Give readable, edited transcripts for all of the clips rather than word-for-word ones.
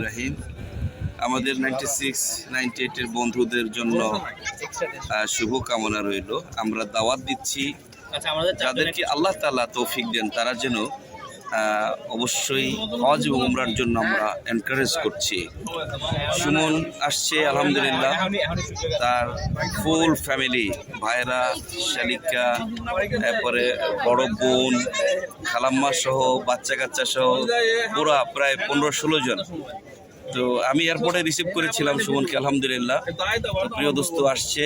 রাহিম আমাদের 96-98 এর বন্ধুদের জন্য শুভকামনা রইল। আমরা দাওয়াত দিচ্ছি যাদেরকে আল্লাহ তাআলা তৌফিক দেন তারা যেন অবশ্যই হজ এবং উমরার জন্য আমরা এনকারেজ করছি। সুমন আসছে আলহামদুলিল্লাহ, তার ফুল ফ্যামিলি, ভাইরা, শালিকা, তারপরে বড় বোন, খালাম্মা সহ, বাচ্চা কাচ্চা সহ পুরা প্রায় 15-16 জন। তো আমি এয়ারপোর্টে রিসিভ করেছিলাম সুমনকে আলহামদুলিল্লাহ। প্রিয় দোস্ত আসছে,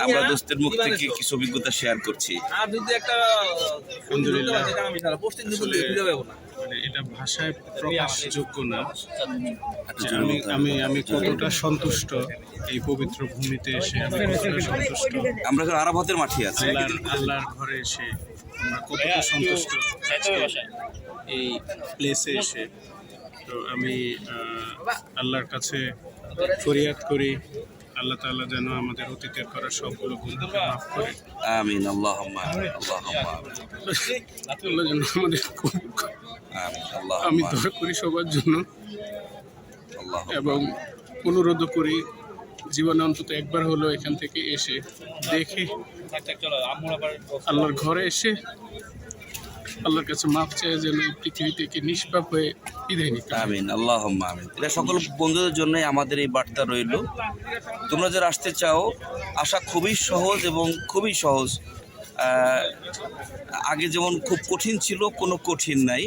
আমরা দোস্তের মুখ থেকে কিছু অভিজ্ঞতা শেয়ার করছি। আলহামদুলিল্লাহ, এটা ভাষায় প্রকাশযোগ্য না। আমি কতটা সন্তুষ্ট এই পবিত্র ভূমিতে এসে, আমি কতটা সন্তুষ্ট। আমরা এখন আরাফাতের মাঠে আছি, আল্লাহর ঘরে এসে আমরা কতটা সন্তুষ্ট এই প্লেসে এসে। তো আমি আল্লাহর কাছে ফরিয়াদ করি, আল্লাহ তাআলা যেন আমাদের অতীতের করা সবগুলো গুনাহকে মাফ করে। আমিন, আল্লাহুম্মা আমিন, আল্লাহুম্মা আমিন। আল্লাহ যেন আমাদের কবুল করে। আমিন, আল্লাহুম্মা আমি দোয়া করি সবার জন্য আল্লাহুম্মা। এবং অনুরোধ করি জীবনে অন্তত একবার হলো এখান থেকে এসে দেখে আল্লাহর ঘরে এসে আল্লাহর কাছে মাফ চাই যেন এই পৃথিবী থেকে নিষ্পাপ হয়ে বিদায় নিতে। আমিন, আল্লাহুম্মা আমিন। এটা সকল বন্ধুদের জন্যই আমাদের এই বার্তা রইল। তোমরা যারা আসতে চাও, আসা খুবই সহজ এবং খুবই সহজ। আগে যেমন খুব কঠিন ছিল, কোনো কঠিন নাই।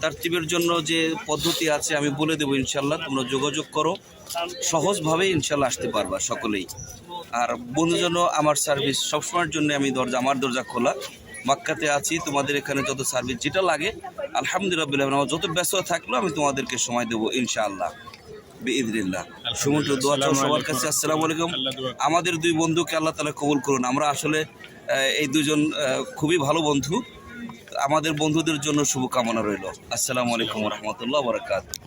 তারতিবের জন্য যে পদ্ধতি আছে আমি বলে দেবো ইনশাল্লাহ, তোমরা যোগাযোগ করো, সহজভাবেই ইনশাল্লাহ আসতে পারবা সকলেই। আর বন্ধুর জন্য আমার সার্ভিস সবসময়ের জন্য আমার দরজা খোলা। মক্কাতে আছি, তোমাদের এখানে যত সার্ভিস যেটা লাগে আলহামদুলিল্লাহ, আমার যত ব্যস্ত থাকলেও আমি তোমাদেরকে সময় দেবো ইনশাআল্লাহ বিইذনিল্লাহ। সুমন্ত্র দোয়া চাও সবার কাছে। আসসালামু আলাইকুম। আমাদের দুই বন্ধুকে আল্লাহ তাআলা কবুল করুন। আমরা আসলে এই দুজন খুবই ভালো বন্ধু। আমাদের বন্ধুদের জন্য শুভকামনা রইল। আসসালামু আলাইকুম ওয়া রাহমাতুল্লাহি ওয়া বারাকাতুহু।